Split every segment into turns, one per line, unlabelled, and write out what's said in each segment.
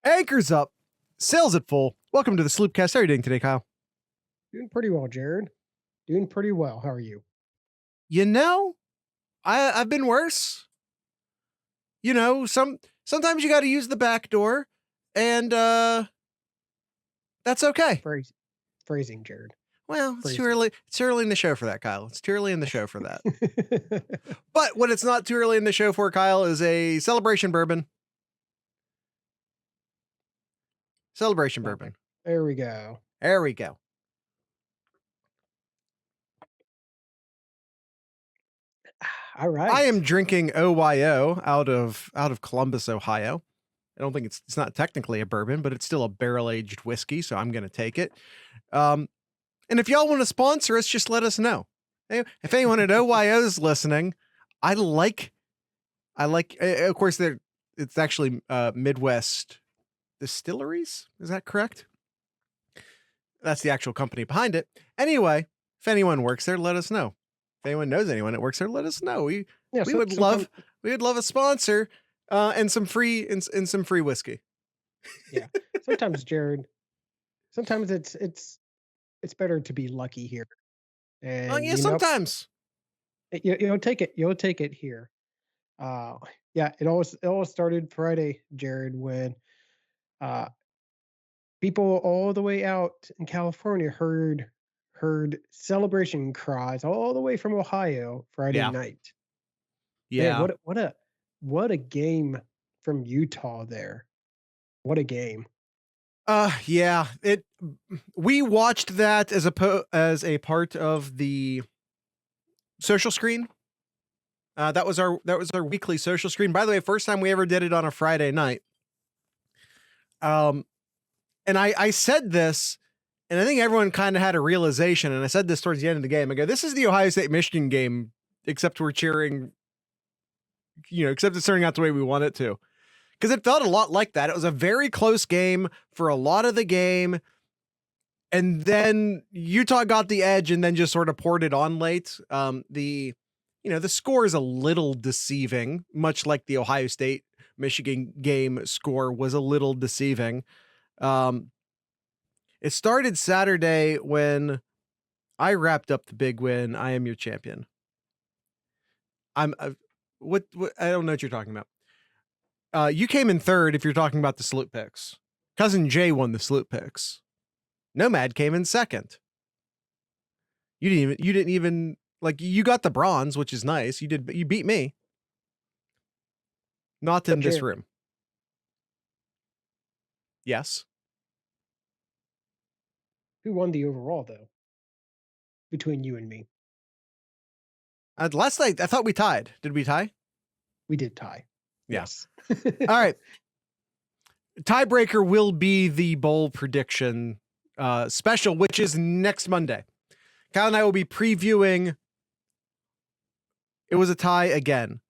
Anchors up, sails at full. Welcome to the Sloopcast. How are you doing today, Kyle?
Doing pretty well, Jared. Doing pretty well. How are you?
You know, I've been worse. You know, sometimes you got to use the back door, and that's okay.
Phrasing, Jared.
Well, it's too early. It's too early in the show for that, Kyle. It's too early in the show for that. But what it's not too early in the show for, Kyle, is a celebration bourbon. Celebration bourbon.
There we go.
There we go.
All right.
I am drinking OYO out of Columbus, Ohio. I don't think it's not technically a bourbon, but it's still a barrel-aged whiskey, so I'm going to take it. And if y'all want to sponsor us, just let us know. If anyone at OYO is listening, I like. Of course, it's actually Midwest Distilleries. Is that correct? That's the actual company behind it. Anyway, if anyone works there, let us know. If anyone knows anyone that works there, let us know. We would love a sponsor and some free whiskey.
Yeah. Sometimes, Jared. Sometimes it's better to be lucky here. And
yeah, sometimes
you'll take it. You'll take it here. Yeah. It all started Friday, Jared, when people all the way out in California heard celebration cries all the way from Ohio Friday night.
Yeah.
Man, what a game from Utah there. What a game.
Yeah. We watched that as a part of the social screen. That was our weekly social screen. By the way, first time we ever did it on a Friday night. And I said this, and I think everyone kind of had a realization, and I said this towards the end of the game. I go, this is the Ohio State Michigan game, except we're cheering, except it's turning out the way we want it to. Because it felt a lot like that. It was a very close game for a lot of the game. And then Utah got the edge and then just sort of poured it on late. The score is a little deceiving, much like the Ohio State Michigan game score was a little deceiving. It started Saturday when I wrapped up the big win. I am your champion. What I don't know what you're talking about. You came in third if you're talking about the salute picks. Cousin Jay won the salute picks. Nomad came in second. You didn't even like, you got the bronze, which is nice. You beat me. Not in this room. Yes.
Who won the overall though? Between you and me.
Last night I thought we tied. Did we tie?
We did tie.
Yes. All right. Tiebreaker will be the bowl prediction special, which is next Monday. Kyle and I will be previewing. It was a tie again.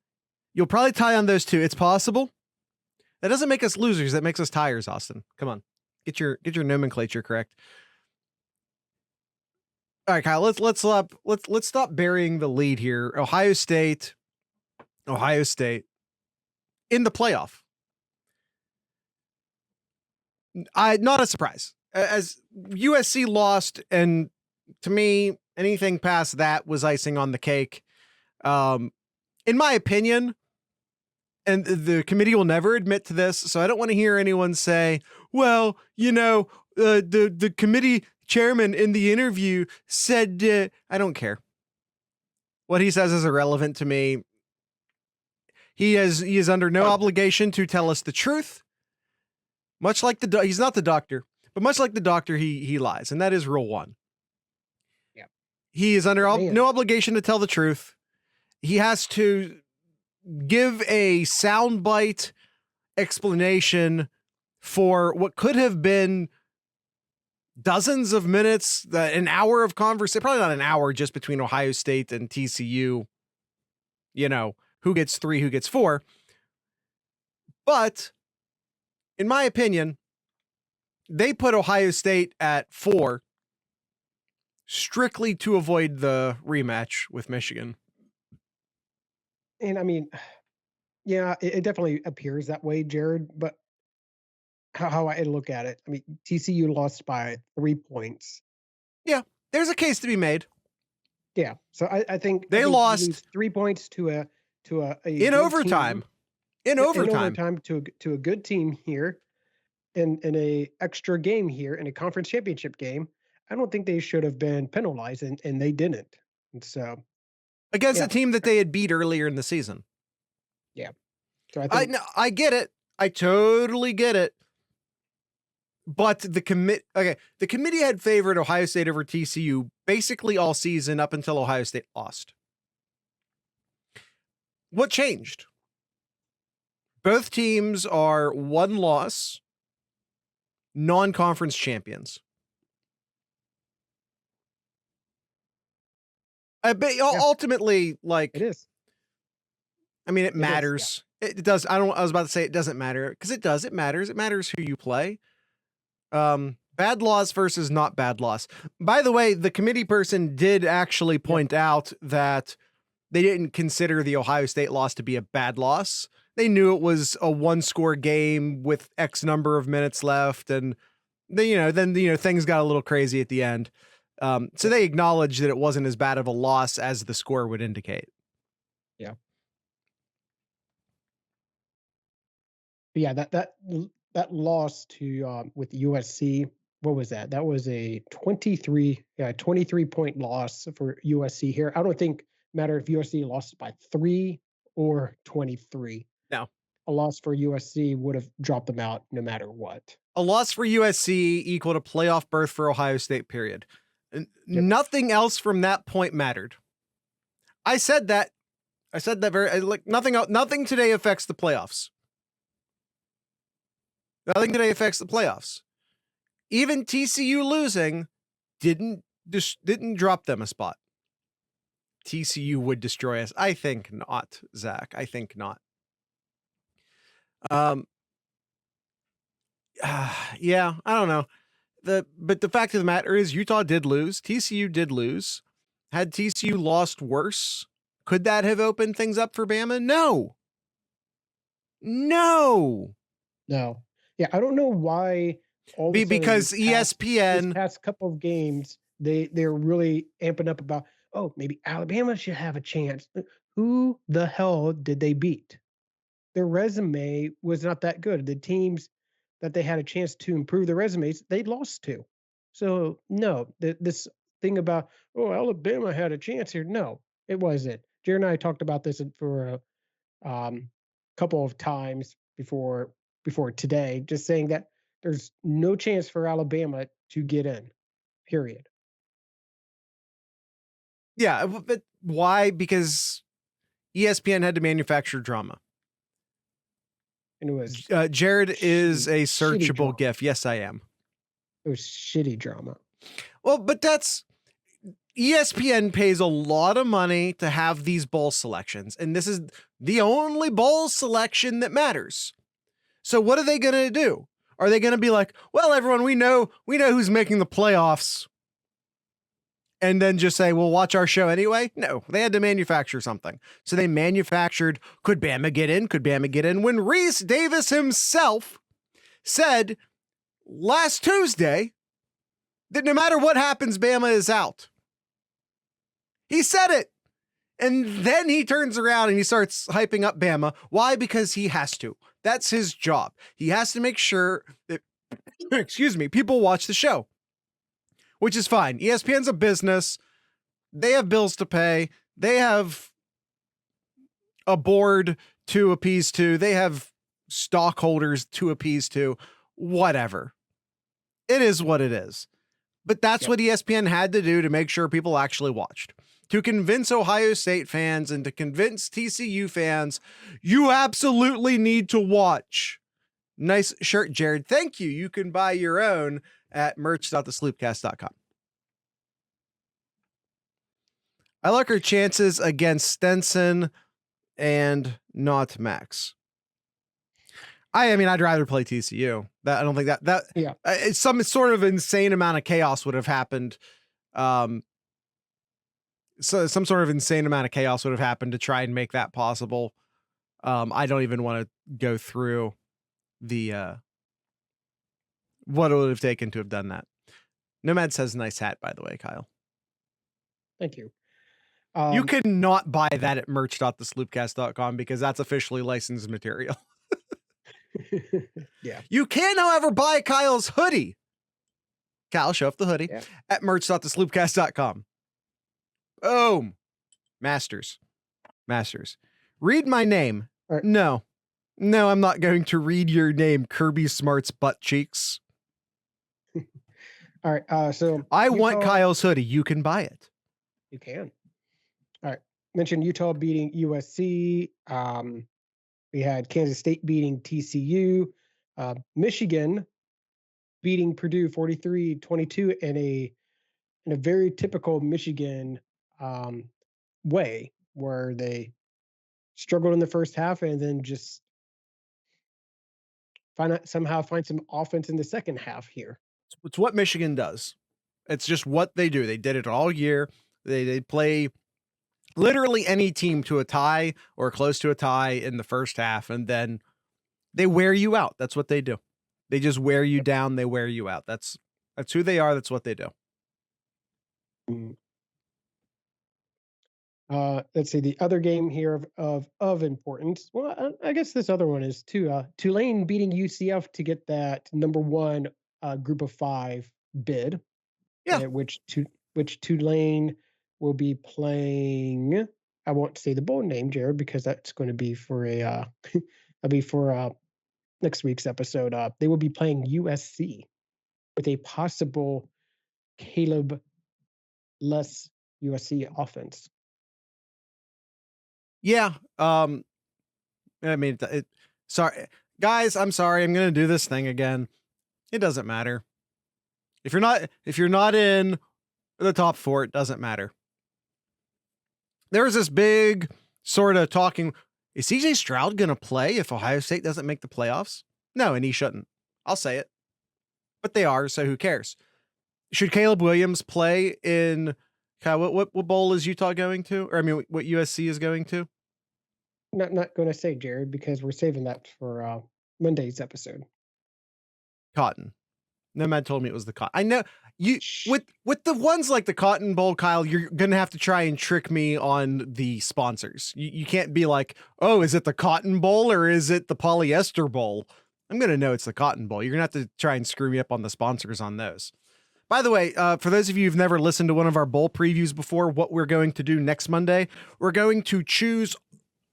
You'll probably tie on those two. It's possible. That doesn't make us losers. That makes us tiers, Austin. Come on. Get your nomenclature correct. All right, Kyle, let's stop burying the lead here. Ohio State in the playoff. Not a surprise. As USC lost, and to me, anything past that was icing on the cake. In my opinion, and the committee will never admit to this, so I don't want to hear anyone say, well, the committee chairman in the interview said, I don't care. What he says is irrelevant to me. He is under no obligation to tell us the truth. Much like he's not the doctor, but much like the doctor, he lies, and that is rule 1.
Yeah.
He is under no obligation to tell the truth. He has to give a soundbite explanation for what could have been dozens of minutes, an hour of conversation, probably not an hour, just between Ohio State and TCU. Who gets 3, who gets 4. But in my opinion, they put Ohio State at 4 strictly to avoid the rematch with Michigan.
And I mean, yeah, it definitely appears that way, Jared, but how I look at it. I mean, TCU lost by 3 points.
Yeah, there's a case to be made.
Yeah, so I think
They
you
lost
lose 3 points to a
in
good
overtime.
team.
In
In
overtime.
overtime to a good team here, in a extra game here, in a conference championship game. I don't think they should have been penalized, and they didn't. And so,
Against a
yeah,
team that they had beat earlier in the season.
yeah. So I think
I get it. I totally get it. But the committee had favored Ohio State over TCU basically all season up until Ohio State lost. What changed? Both teams are 1-loss non-conference champions. Ultimately, like,
it is.
I mean, it
It is,
matters. It does. I was about to say it doesn't matter, because it does. It matters. It matters who you play. Bad loss versus not bad loss. By the way, the committee person did actually point out that they didn't consider the Ohio State loss to be a bad loss. They knew it was a 1-score game with X number of minutes left, and then things got a little crazy at the end. So they acknowledged that it wasn't as bad of a loss as the score would indicate.
Yeah. But yeah, that loss to with USC, what was that? That was a 23-point loss for USC here. I don't think matter if USC lost by 3 or 23.
No.
A loss for USC would have dropped them out no matter what.
A loss for USC equaled a playoff berth for Ohio State, period. Nothing else from that point mattered. I said that very, like, nothing today affects the playoffs. Nothing today affects the playoffs. Even TCU losing didn't drop them a spot. TCU would destroy us. I think not, Zach. I think not. Yeah, I don't know. But the fact of the matter is Utah did lose. TCU did lose. Had TCU lost worse, could that have opened things up for Bama? No.
Yeah, I don't know why all of a sudden
Because ESPN
this past couple of games they're really amping up about, oh, maybe Alabama should have a chance. Who the hell did they beat? Their resume was not that good. The teams that they had a chance to improve their resumes, they lost to. So no, this thing about, oh, Alabama had a chance here. No, it wasn't. Jared and I talked about this for a couple of times before today, just saying that there's no chance for Alabama to get in. Period.
Yeah, but why? Because ESPN had to manufacture drama.
And it was
Jared is a
shitty
searchable
drama.
GIF. Yes, I am.
It was shitty drama.
Well, but that's ESPN pays a lot of money to have these bowl selections, and this is the only bowl selection that matters. So what are they going to do? Are they going to be like, well, everyone, we know who's making the playoffs, and then just say, well, watch our show anyway? No, they had to manufacture something. So they manufactured, could Bama get in? Could Bama get in? When Reese Davis himself said last Tuesday that no matter what happens, Bama is out. He said it. And then he turns around and he starts hyping up Bama. Why? Because he has to. That's his job. He has to make sure that, people watch the show, which is fine. ESPN's a business. They have bills to pay. They have a board to appease to. They have stockholders to appease to. Whatever. It is what it is. But that's what ESPN had to do to make sure people actually watched. To convince Ohio State fans and to convince TCU fans, you absolutely need to watch. Nice shirt, Jared. Thank you. You can buy your own at merch.thesloopcast.com. I like our chances against Stenson and not Max. I mean, I'd rather play TCU. I don't think that it's some sort of insane amount of chaos would have happened. So some sort of insane amount of chaos would have happened to try and make that possible. I don't even want to go through the what it would have taken to have done that. Nomad says nice hat, by the way, Kyle.
Thank you.
You cannot buy that at merch.thesloopcast.com because that's officially licensed material.
Yeah.
You can, however, buy Kyle's hoodie. Kyle, show off the hoodie
Yeah.
at merch.thesloopcast.com. Boom. Masters. Read my name.
All right.
No, I'm not going to read your name, Kirby Smart's butt cheeks.
All right. So
I want Kyle's hoodie. You can buy it.
You can. All right. Mentioned Utah beating USC. We had Kansas State beating TCU. Michigan beating Purdue 43-22 in a very typical Michigan way, where they struggled in the first half and then just somehow find some offense in the second half here.
It's what Michigan does. It's just what they do. They did it all year. They play literally any team to a tie or close to a tie in the first half, and then they wear you out. That's what they do. They just wear you down. They wear you out. That's who they are. That's what they do.
Let's see the other game here of importance. Well, I guess this other one is too. Tulane beating UCF to get that number one group of 5 bid.
Yeah.
Which Tulane will be playing. I won't say the bowl name, Jared, because that's going to be for a next week's episode. They will be playing USC with a possible Caleb less USC offense.
Yeah. I mean, sorry, guys. I'm sorry. I'm going to do this thing again. It doesn't matter. If you're not in the top 4, it doesn't matter. There's this big sort of talking. Is CJ Stroud going to play if Ohio State doesn't make the playoffs? No, and he shouldn't. I'll say it. But they are, so who cares? Should Caleb Williams play in what bowl is Utah going to? Or I mean, what USC is going to?
Not going to say, Jared, because we're saving that for Monday's episode.
Cotton. Nomad told me it was the Cotton. I know you with the ones like the Cotton Bowl, Kyle. You're gonna have to try and trick me on the sponsors. You can't be like, oh, is it the Cotton Bowl or is it the Polyester Bowl? I'm gonna know it's the Cotton Bowl. You're gonna have to try and screw me up on the sponsors on those. By the way, for those of you who've never listened to one of our bowl previews before, what we're going to do next Monday, we're going to choose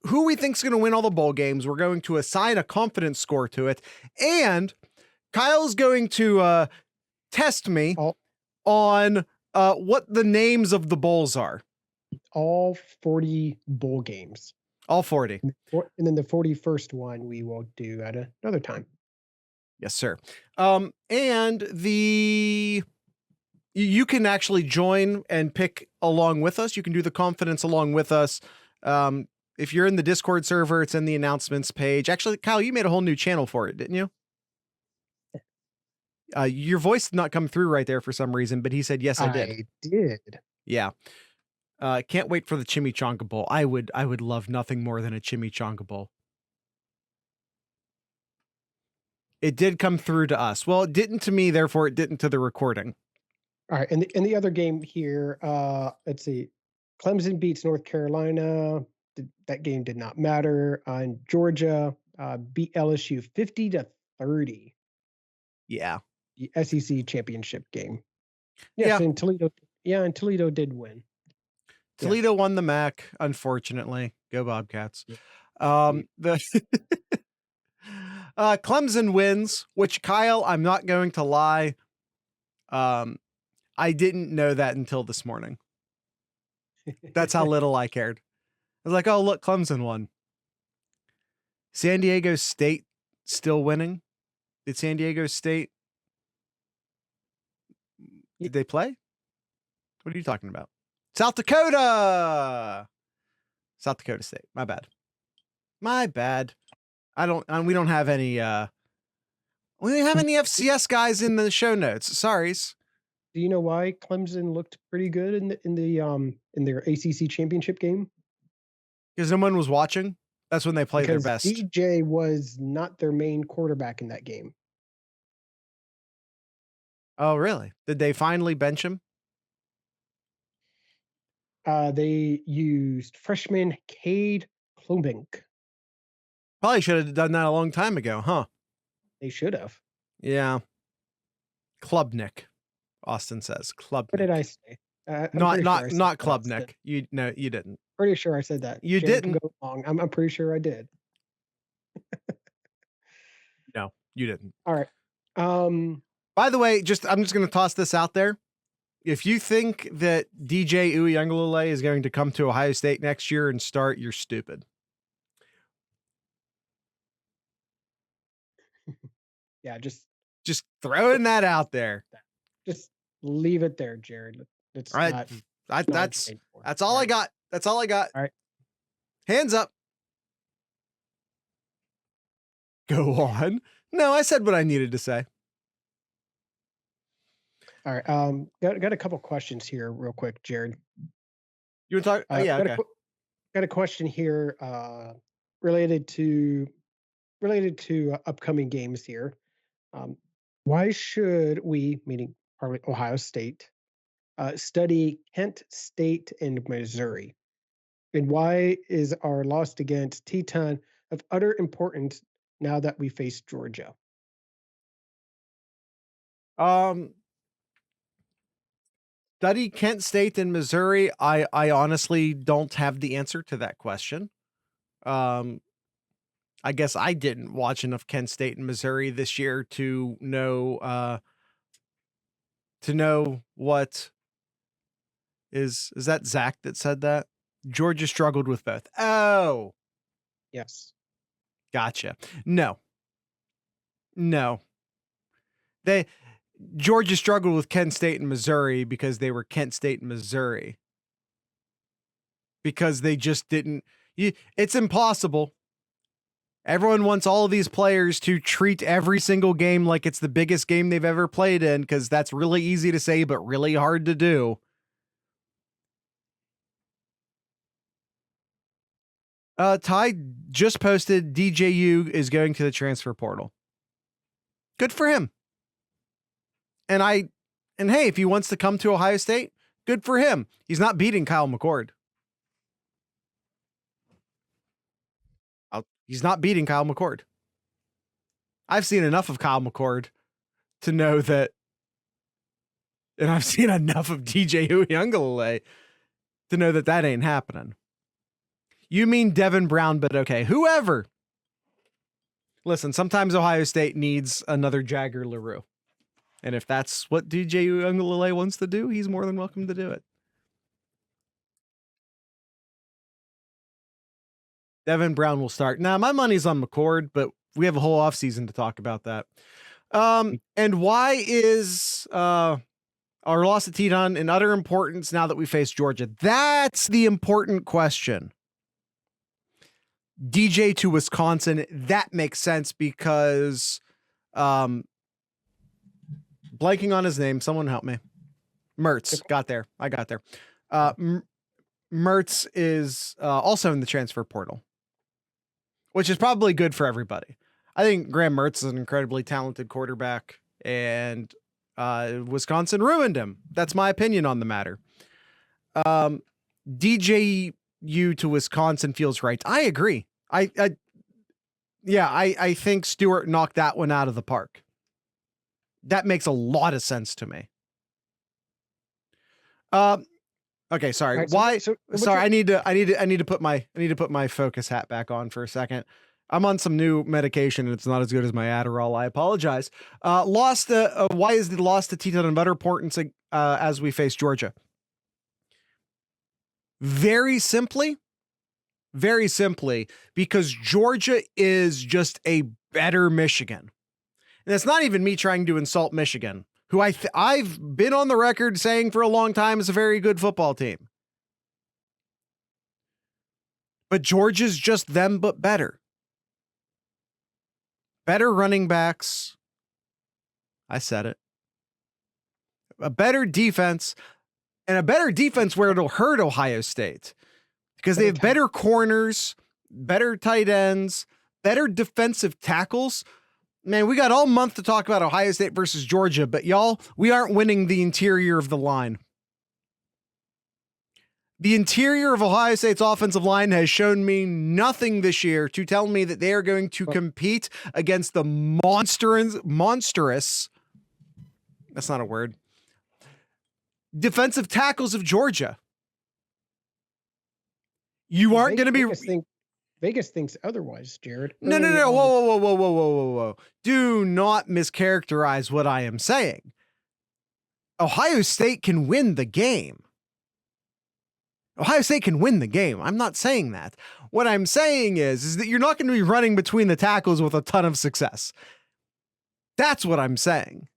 who we think is going to win all the bowl games. We're going to assign a confidence score to it, and Kyle's going to test me on what the names of the bowls are.
All 40 bowl games.
All 40.
And then the 41st one we will do at another time.
Yes, sir. And you can actually join and pick along with us. You can do the confidence along with us. If you're in the Discord server, it's in the announcements page. Actually, Kyle, you made a whole new channel for it, didn't you? Your voice did not come through right there for some reason, but he said, yes, I did.
I did.
Yeah. Can't wait for the chimichanga bowl. I would love nothing more than a chimichanga bowl. It did come through to us. Well, it didn't to me, therefore it didn't to the recording.
All right. And the other game here, let's see. Clemson beats North Carolina. That game did not matter. And Georgia beat LSU 50-30.
Yeah.
The SEC championship game. Yes, yeah. And Toledo did win.
Toledo won the MAC, unfortunately. Go Bobcats. The Clemson wins, which, Kyle, I'm not going to lie. I didn't know that until this morning. That's how little I cared. I was like, oh, look, Clemson won. San Diego State still winning. Did San Diego State? Did they play? What are you talking about? South Dakota State. My bad. We don't have any FCS guys in the show notes. Sorries.
Do you know why Clemson looked pretty good in their ACC championship game?
Because no one was watching. That's when they played their best.
DJ was not their main quarterback in that game.
Oh, really? Did they finally bench him?
They used freshman Cade Klubnik.
Probably should have done that a long time ago, huh?
They should have.
Yeah. Klubnik, Austin says.
What did I
Klubnik.
say? I'm pretty sure I said
Not
what I said.
Klubnik. You didn't.
Pretty sure I said that.
You
Jared can
didn't.
go wrong. I'm pretty sure I did.
No, you didn't.
All right.
By the way, I'm just going to toss this out there. If you think that DJ Uiagalelei is going to come to Ohio State next year and start, you're stupid.
Yeah, just
throwing that out there.
Just leave it there, Jared. It's
All right.
not
That's all I got. That's all I got.
All right.
Hands up. Go on. No, I said what I needed to say.
All right. Got a couple questions here real quick, Jared.
You want to talk? Yeah, okay.
Got a question here related to upcoming games here. Why should we, meaning probably Ohio State, study Kent State and Missouri? And why is our loss against Teton of utter importance now that we face Georgia?
Study Kent State and Missouri. I honestly don't have the answer to that question. I guess I didn't watch enough Kent State and Missouri this year to know what is that Zach that said that? Georgia struggled with both. Oh.
Yes.
Gotcha. No. Georgia struggled with Kent State and Missouri because they were Kent State and Missouri. Because they just didn't. It's impossible. Everyone wants all of these players to treat every single game like it's the biggest game they've ever played in, because that's really easy to say, but really hard to do. Ty just posted DJU is going to the transfer portal. Good for him. And hey, if he wants to come to Ohio State, good for him. He's not beating Kyle McCord. He's not beating Kyle McCord. I've seen enough of Kyle McCord to know that, and I've seen enough of DJ Uiagalelei to know that that ain't happening. You mean Devin Brown, but okay, whoever. Listen, sometimes Ohio State needs another Jagger LaRue. And if that's what DJ Uiagalelei wants to do, he's more than welcome to do it. Devin Brown will start. Now, my money's on McCord, but we have a whole offseason to talk about that. And why is our loss to Teton in utter importance now that we face Georgia? That's the important question. DJ to Wisconsin, that makes sense because blanking on his name. Someone help me. Mertz got there. I got there. Mertz is also in the transfer portal, which is probably good for everybody. I think Graham Mertz is an incredibly talented quarterback, and Wisconsin ruined him. That's my opinion on the matter. DJU to Wisconsin feels right. I agree. I think Stewart knocked that one out of the park. That makes a lot of sense to me. Okay, sorry. Right, why? Sorry, I need to put my focus hat back on for a second. I'm on some new medication and it's not as good as my Adderall. I apologize. Why is the loss to Teton of utter importance as we face Georgia? Very simply, because Georgia is just a better Michigan. And it's not even me trying to insult Michigan, who I've been on the record saying for a long time is a very good football team. But Georgia's just them, but better. Better running backs. I said it. A better defense, and a better defense where it'll hurt Ohio State because they have better corners, better tight ends, better defensive tackles. Man, we got all month to talk about Ohio State versus Georgia, but y'all, we aren't winning the interior of the line. The interior of Ohio State's offensive line has shown me nothing this year to tell me that they are going to compete against the monstrous, that's not a word, defensive tackles of Georgia. You aren't going to be...
Vegas thinks otherwise, Jared.
No. Whoa. Do not mischaracterize what I am saying. Ohio State can win the game. Ohio State can win the game. I'm not saying that. What I'm saying is that you're not going to be running between the tackles with a ton of success. That's what I'm saying.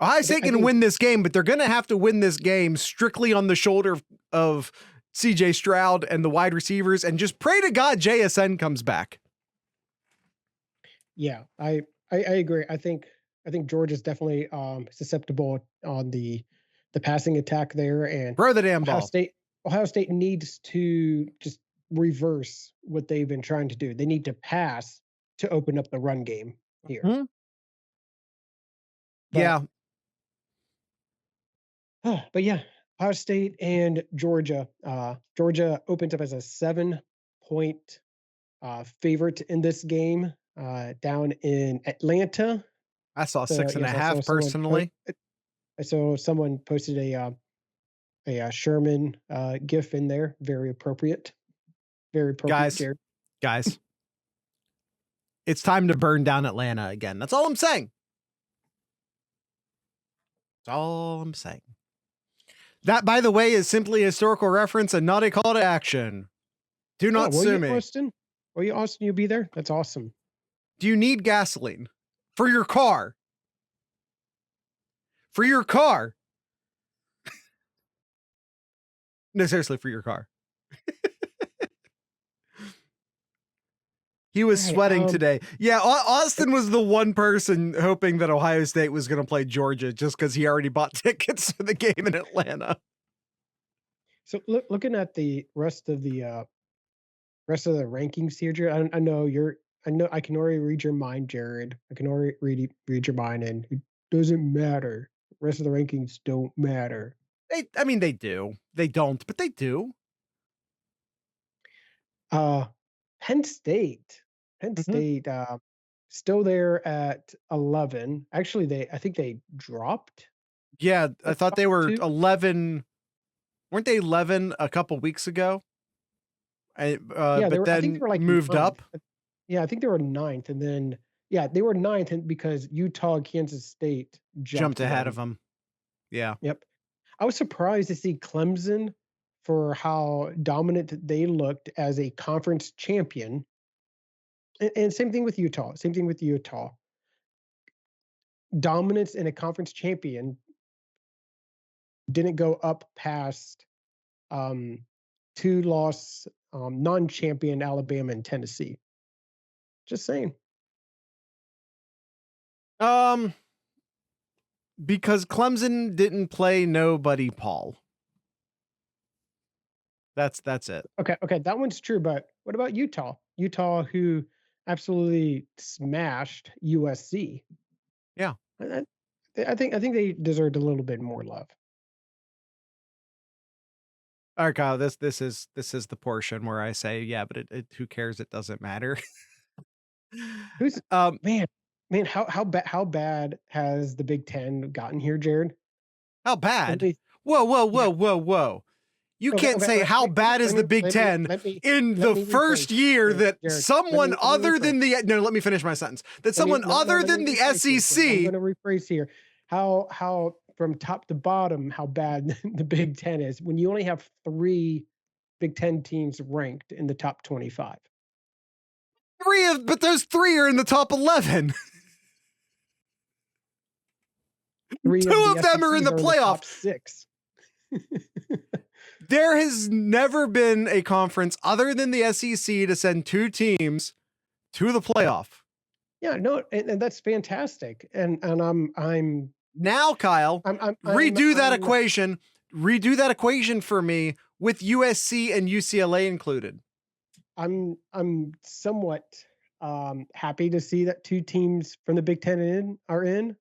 Ohio State can win this game, but they're going to have to win this game strictly on the shoulder of CJ Stroud and the wide receivers, and just pray to God JSN comes back.
Yeah, I agree. I think Georgia's definitely susceptible on the passing attack there, and
throw the damn ball.
Ohio State needs to just reverse what they've been trying to do. They need to pass to open up the run game here.
Mm-hmm. Yeah.
But yeah, Ohio State and Georgia. Georgia opens up as a 7-point favorite in this game down in Atlanta.
I saw 6.5 personally.
I saw someone posted a Sherman GIF in there. Very appropriate. Very appropriate.
Guys, it's time to burn down Atlanta again. That's all I'm saying. That's all I'm saying. That, by the way, is simply a historical reference and not a call to action. Do not sue me.
Austin? Will you, Austin? You'll be there? That's awesome.
Do you need gasoline for your car? For your car? No, seriously, for your car. He was sweating today. Yeah, Austin was the one person hoping that Ohio State was going to play Georgia just because he already bought tickets for the game in Atlanta.
So looking at the rest of the rankings here, Jared, I know I can already read your mind, Jared. I can already read your mind, and it doesn't matter. The rest of the rankings don't matter.
They do. They don't, but they do.
Penn State. Still there at 11. Actually, I think they dropped.
Yeah, I thought they were 11. Weren't they 11 a couple weeks ago? But then like moved 9th. Up.
Yeah, I think they were 9th, and then they were 9th because Utah, Kansas State
jumped ahead of them. Yeah.
Yep. I was surprised to see Clemson for how dominant they looked as a conference champion. And same thing with Utah. Dominance in a conference champion didn't go up past 2-loss non-champion Alabama and Tennessee. Just saying.
Because Clemson didn't play nobody, Paul. That's it.
Okay, that one's true. But what about Utah? Utah, who absolutely smashed USC.
Yeah,
I think they deserved a little bit more love.
All right, Kyle. This is the portion where I say, yeah, but it who cares? It doesn't matter.
Who's man? How bad has the Big Ten gotten here, Jared?
How bad? Whoa. You can't say how bad is the Big Ten in the first year that someone other than the... No, let me finish my sentence. That someone other than the SEC...
I'm going to rephrase here. How from top to bottom, how bad the Big Ten is when you only have 3 Big Ten teams ranked in the top 25.
But those 3 are in the top 11. 2 of them are in the playoff.
6.
There has never been a conference other than the SEC to send 2 teams to the playoff.
Yeah, no, and that's fantastic. And I'm
now, Kyle, redo that equation. Redo that equation for me with USC and UCLA included.
I'm somewhat Happy to see that 2 teams from the Big Ten are in.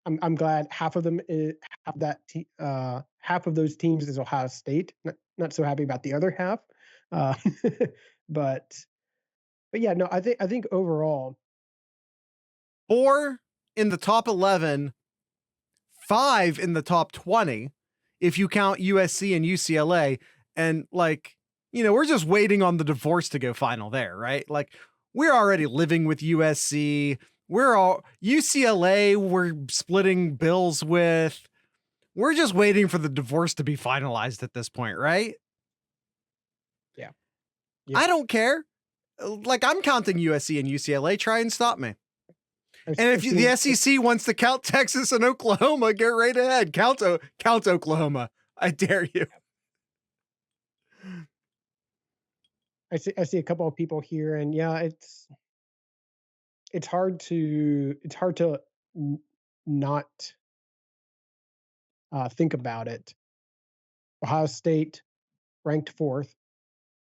I'm glad half of them have half of those teams is Ohio State. Not so happy about the other half, uh, but yeah, no, I think overall,
4 in the top 11, 5 in the top 20, if you count USC and UCLA. And like, we're just waiting on the divorce to go final there, right? Like, we're already living with USC. We're all UCLA, we're splitting bills with. We're just waiting for the divorce to be finalized at this point, right?
yeah,
I
yep.
don't care. Like, I'm counting USC and UCLA. Try and stop me. And if the SEC wants to count Texas and Oklahoma, get right ahead. Count Oklahoma. I dare you.
I see a couple of people here, and yeah, it's hard to not think about it. Ohio State ranked 4th.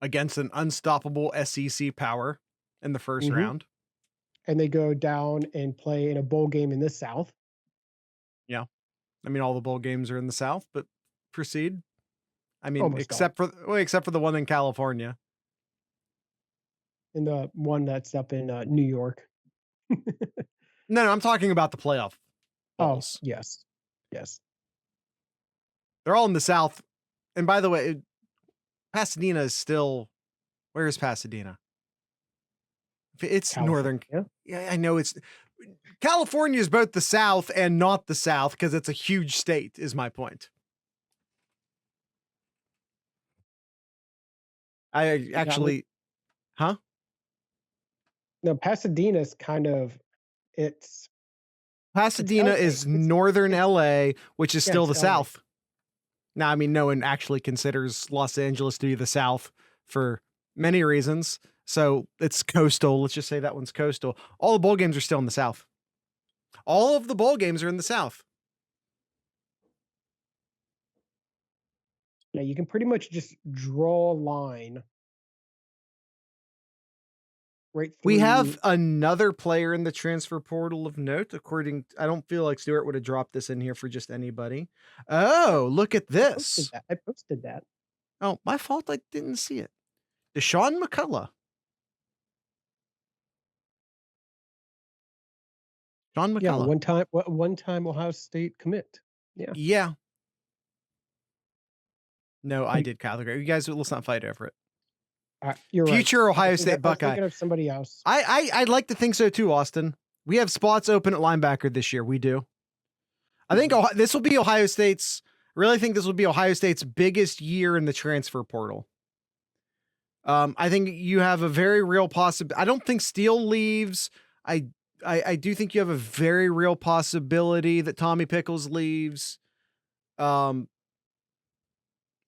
Against an unstoppable SEC power in the first
Mhm.
round.
And they go down and play in a bowl game in the South.
Yeah. I mean, all the bowl games are in the South, but proceed. I mean,
Almost all.
except for the one in California.
And the one that's up in New York.
No, I'm talking about the playoff
Oh,
bowls.
yes. Yes.
They're all in the South. And by the way, Pasadena is still, where is Pasadena? It's
California.
northern. Yeah, I know California is both the South and not the South because it's a huge state, is my point. I actually, huh?
No, Pasadena's kind of, it's
Pasadena is northern LA, which is still the
LA.
South. Now, I mean, no one actually considers Los Angeles to be the South for many reasons. So it's coastal. Let's just say that one's coastal. All the bowl games are still in the South. All of the bowl games are in the South.
Yeah, you can pretty much just draw a line right through.
We have another player in the transfer portal of note. I don't feel like Stuart would have dropped this in here for just anybody. Oh, look at this.
I posted that.
Oh, my fault. I didn't see it. Deshaun McCullough. Sean McCullough.
Yeah, one-time Ohio State commit. Yeah.
Yeah. No, I did, Kyle. You guys, let's not fight over it.
You're
Future
right.
Ohio State Buckeye.
I was thinking of somebody else.
I'd like to think so too, Austin. We have spots open at linebacker this year. We do. I think this will be Ohio State's. Really think this will be Ohio State's biggest year in the transfer portal. I think you have a very real possibility. I don't think Steele leaves. I do think you have a very real possibility that Tommy Pickles leaves.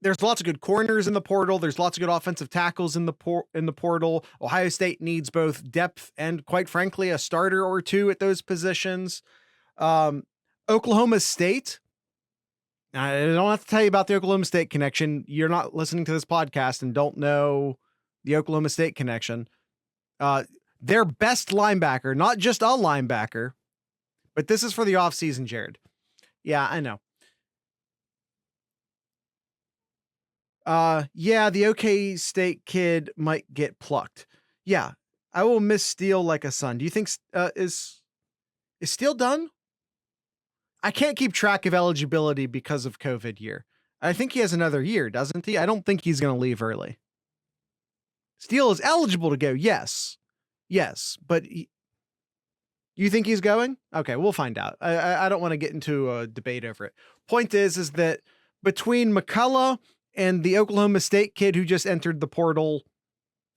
There's lots of good corners in the portal. There's lots of good offensive tackles in the portal. Ohio State needs both depth and, quite frankly, a starter or two at those positions. Oklahoma State. I don't have to tell you about the Oklahoma State connection. You're not listening to this podcast and don't know the Oklahoma State connection. Their best linebacker, not just a linebacker, but this is for the offseason, Jared. Yeah, I know. Yeah, the OK State kid might get plucked. Yeah, I will miss Steele like a son. Do you think is Steele done? I can't keep track of eligibility because of COVID year. I think he has another year, doesn't he? I don't think he's going to leave early. Steele is eligible to go. Yes, but you think he's going? Okay, we'll find out. I don't want to get into a debate over it. Point is that between McCullough and the Oklahoma State kid who just entered the portal,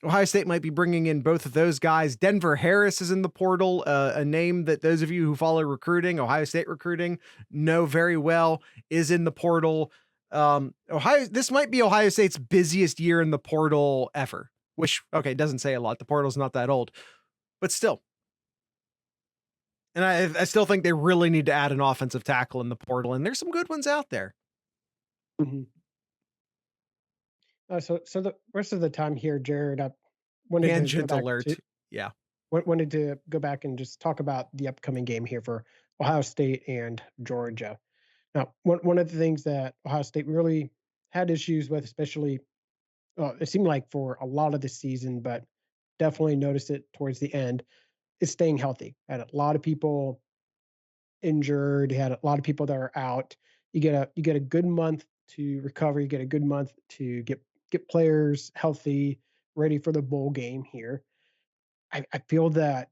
Ohio State might be bringing in both of those guys. Denver Harris is in the portal, a name that those of you who follow recruiting, Ohio State recruiting, know very well, is in the portal. This might be Ohio State's busiest year in the portal ever, which, okay, doesn't say a lot. The portal's not that old, but still. And I still think they really need to add an offensive tackle in the portal, and there's some good ones out there.
Mm-hmm. So the rest of the time here, Jared, I wanted
Tangent alert. Yeah.
wanted to go back and just talk about the upcoming game here for Ohio State and Georgia. Now, one of the things that Ohio State really had issues with, especially it seemed like for a lot of the season, but definitely noticed it towards the end, is staying healthy. Had a lot of people injured. Had a lot of people that are out. You get a good month to recover. You get a good month to get players healthy, ready for the bowl game here. I feel that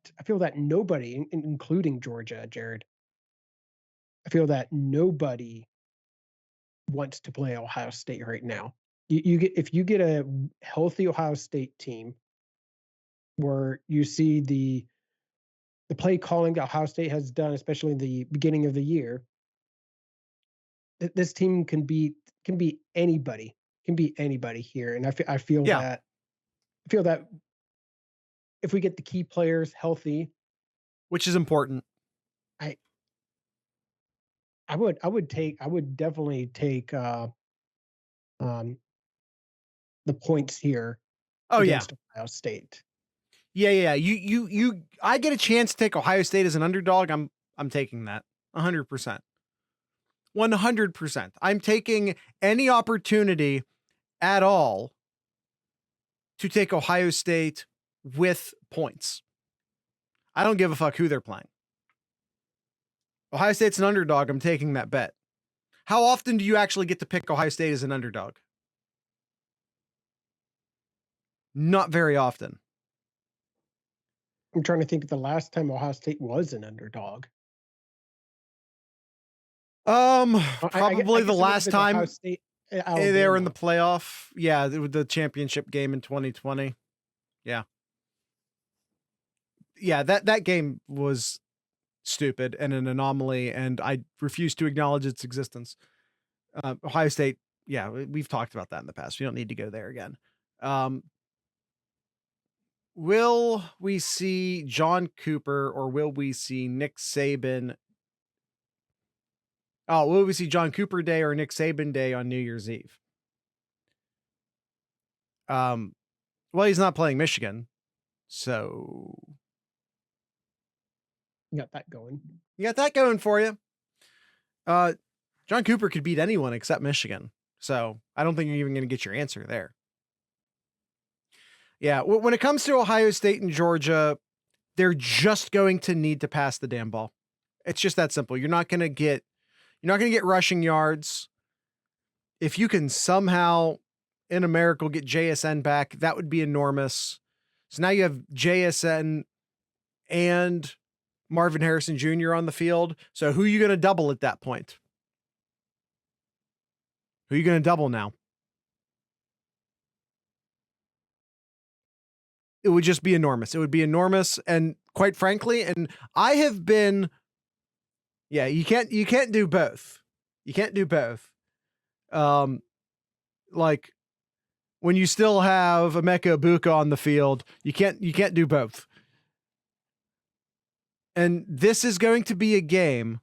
nobody, including Georgia, Jared, I feel that nobody wants to play Ohio State right now. If you get a healthy Ohio State team where you see the play calling that Ohio State has done, especially in the beginning of the year, this team can beat anybody, here. And I feel
Yeah,
that if we get the key players healthy,
which is important.
I I would definitely take um the points here
Oh yeah.
against Ohio State.
Yeah. I get a chance to take Ohio State as an underdog. I'm taking that 100%. 100%. I'm taking any opportunity at all to take Ohio State with points. I don't give a fuck who they're playing. Ohio State's an underdog. I'm taking that bet. How often do you actually get to pick Ohio State as an underdog? Not very often.
I'm trying to think of the last time Ohio State was an underdog.
Probably the last time
State,
they were in the
Alabama.
playoff. Yeah, the championship game in 2020. Yeah. Yeah, that game was stupid and an anomaly, and I refuse to acknowledge its existence. Ohio State, yeah, we've talked about that in the past. We don't need to go there again. Will we see John Cooper or will we see Nick Saban? Oh, will we see John Cooper Day or Nick Saban Day on New Year's Eve? Well, he's not playing Michigan, so
You got that going.
you got that going for you. John Cooper could beat anyone except Michigan, so I don't think you're even going to get your answer there. Yeah, when it comes to Ohio State and Georgia, they're just going to need to pass the damn ball. It's just that simple. You're not going to get rushing yards. If you can somehow in a miracle get JSN back, that would be enormous. So now you have JSN and Marvin Harrison Jr. on the field. So who are you going to double at that point? Who are you going to double now? It would just be enormous. It would be enormous. And quite frankly, and I have been, yeah, you can't do both. You can't do both. Like when you still have Emeka Ibuka on the field, you can't do both. And this is going to be a game.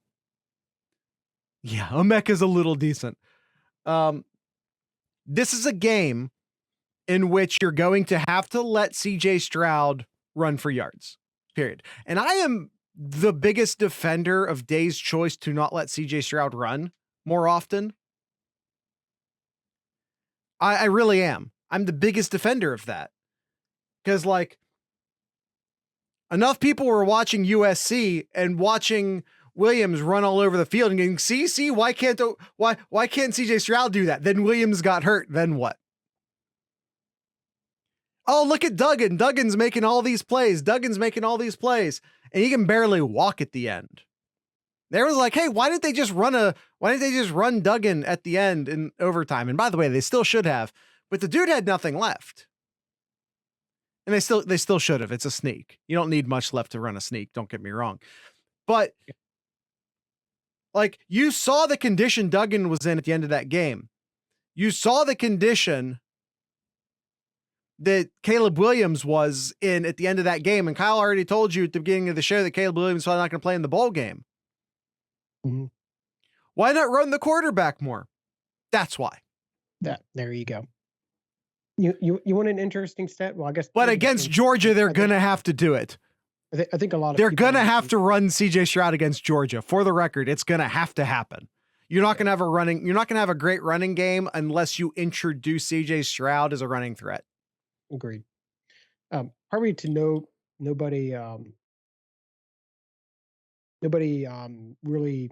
Yeah, Emeka's a little decent. This is a game in which you're going to have to let CJ Stroud run for yards, period. And I am the biggest defender of Day's choice to not let CJ Stroud run more often. I really am. I'm the biggest defender of that. Because, like, enough people were watching USC and watching Williams run all over the field and getting, see, why can't CJ Stroud do that? Then Williams got hurt. Then what? Oh, look at Duggan. Duggan's making all these plays. And he can barely walk at the end. There was like, hey, why didn't they just run Duggan at the end in overtime? And by the way, they still should have, but the dude had nothing left. And they still should have. It's a sneak. You don't need much left to run a sneak. Don't get me wrong. But like, you saw the condition Duggan was in at the end of that game. You saw the condition that Caleb Williams was in at the end of that game. And Kyle already told you at the beginning of the show that Caleb Williams was not going to play in the bowl game.
Mm-hmm.
Why not run the quarterback more? That's why.
There you go. You want an interesting stat? Well, I guess.
But against Georgia, they're going to have to do it.
I think a lot of
They're
people
going to have to run CJ Stroud against Georgia. For the record, it's going to happen. You're not going to have a great running game unless you introduce CJ Stroud as a running threat.
Agreed. Probably to nobody really.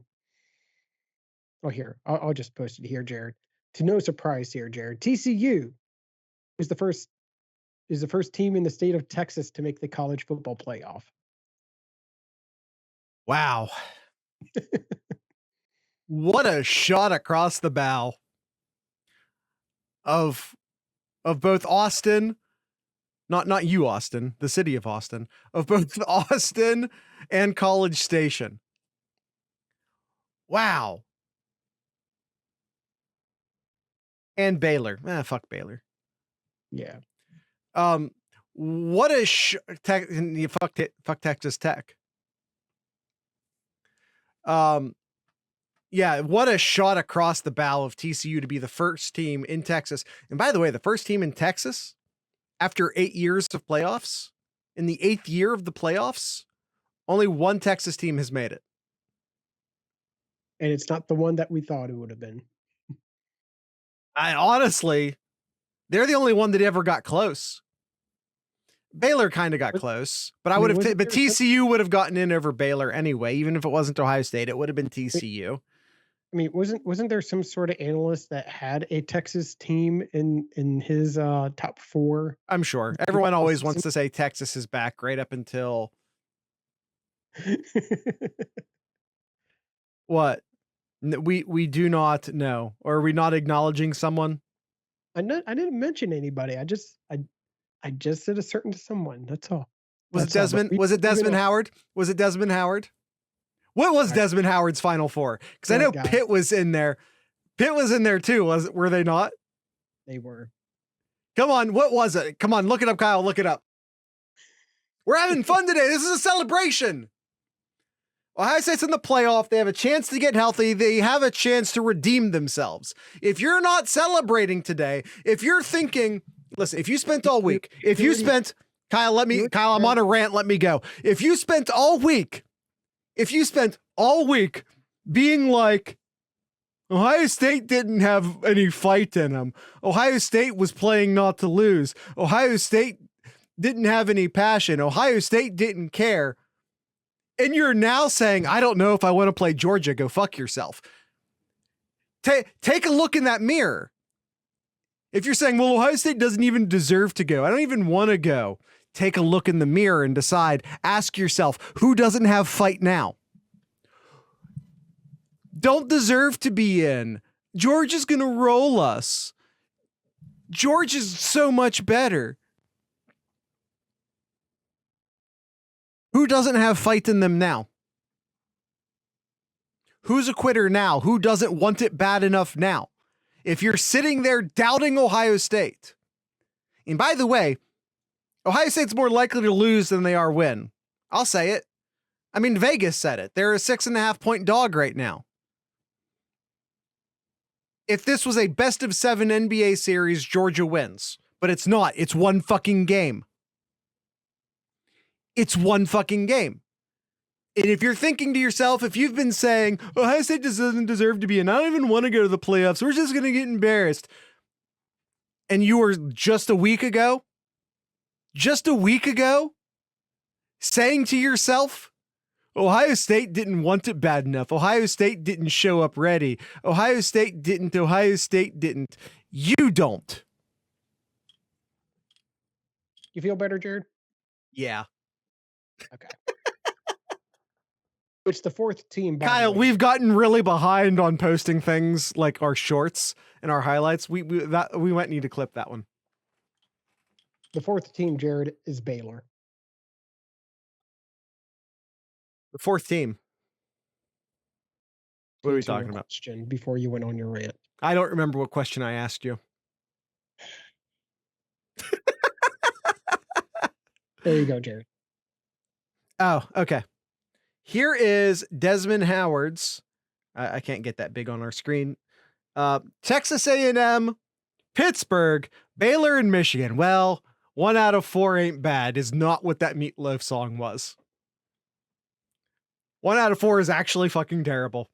Oh, here, I'll just post it here, Jared. To no surprise here, Jared, TCU is the first team in the state of Texas to make the college football playoff.
Wow. What a shot across the bow of both Austin, not you, Austin, the city of Austin, of both Austin and College Station. Wow. And Baylor. Fuck Baylor.
Yeah.
What a fuck Texas Tech. Yeah, what a shot across the bow of TCU to be the first team in Texas. And by the way, the first team in Texas after 8 years of playoffs, in the 8th year of the playoffs, only one Texas team has made it.
And it's not the one that we thought it would have been.
Honestly, they're the only one that ever got close. Baylor kind of got close, but but TCU would have gotten in over Baylor anyway, even if it wasn't Ohio State, it would have been TCU.
I mean, wasn't there some sort of analyst that had a Texas team in his top 4?
I'm sure. Everyone always wants to say Texas is back right up until what? We do not know. Or are we not acknowledging someone?
I didn't mention anybody. I just said a certain someone. That's all.
Was it Desmond Howard? Was it Desmond Howard? What was Desmond Howard's Final Four? Because I know Pitt was in there. Pitt was in there too. Were they not?
They were.
Come on, what was it? Come on, look it up, Kyle. Look it up. We're having fun today. This is a celebration. Ohio State's in the playoff. They have a chance to get healthy. They have a chance to redeem themselves. If you're not celebrating today, if you're thinking, listen, if you spent all week, Kyle, I'm on a rant. Let me go. If you spent all week being like, Ohio State didn't have any fight in them. Ohio State was playing not to lose. Ohio State didn't have any passion. Ohio State didn't care. And you're now saying, I don't know if I want to play Georgia. Go fuck yourself. Take a look in that mirror. If you're saying, well, Ohio State doesn't even deserve to go, I don't even want to go. Take a look in the mirror and decide, ask yourself, who doesn't have fight now? Don't deserve to be in. Georgia's going to roll us. Georgia's so much better. Who doesn't have fight in them now? Who's a quitter now? Who doesn't want it bad enough now? If you're sitting there doubting Ohio State, and by the way, Ohio State's more likely to lose than they are win. I'll say it. I mean, Vegas said it. They're a 6.5-point dog right now. If this was a best of 7 NBA series, Georgia wins. But it's not. It's one fucking game. It's one fucking game. And if you're thinking to yourself, if you've been saying, Ohio State doesn't deserve to be in, I don't even want to go to the playoffs, we're just going to get embarrassed. And you were just a week ago saying to yourself, Ohio State didn't want it bad enough. Ohio State didn't show up ready. Ohio State didn't. You don't.
You feel better, Jared?
Yeah.
Okay. It's the 4th team.
Kyle, we've gotten really behind on posting things like our shorts and our highlights. We might need to clip that one.
The 4th team, Jared, is Baylor.
The 4th team. What are we talking about?
Before you went on your rant.
I don't remember what question I asked you.
There you go, Jared.
Oh, okay. Here is Desmond Howard's. I can't get that big on our screen. Texas A&M, Pittsburgh, Baylor, and Michigan. Well, 1 out of 4 ain't bad is not what that Meatloaf song was. 1 out of 4 is actually fucking terrible.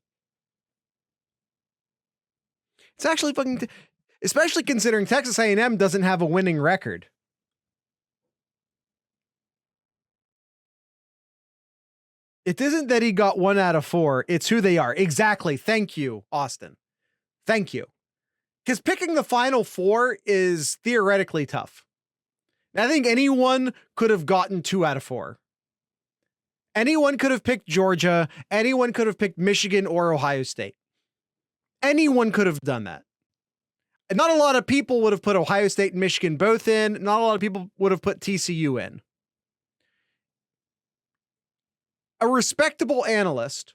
It's actually fucking, especially considering Texas A&M doesn't have a winning record. It isn't that he got 1 out of 4. It's who they are. Exactly. Thank you, Austin. Thank you. Because picking the Final Four is theoretically tough. I think anyone could have gotten 2 out of 4. Anyone could have picked Georgia. Anyone could have picked Michigan or Ohio State. Anyone could have done that. And not a lot of people would have put Ohio State and Michigan both in. Not a lot of people would have put TCU in. A respectable analyst,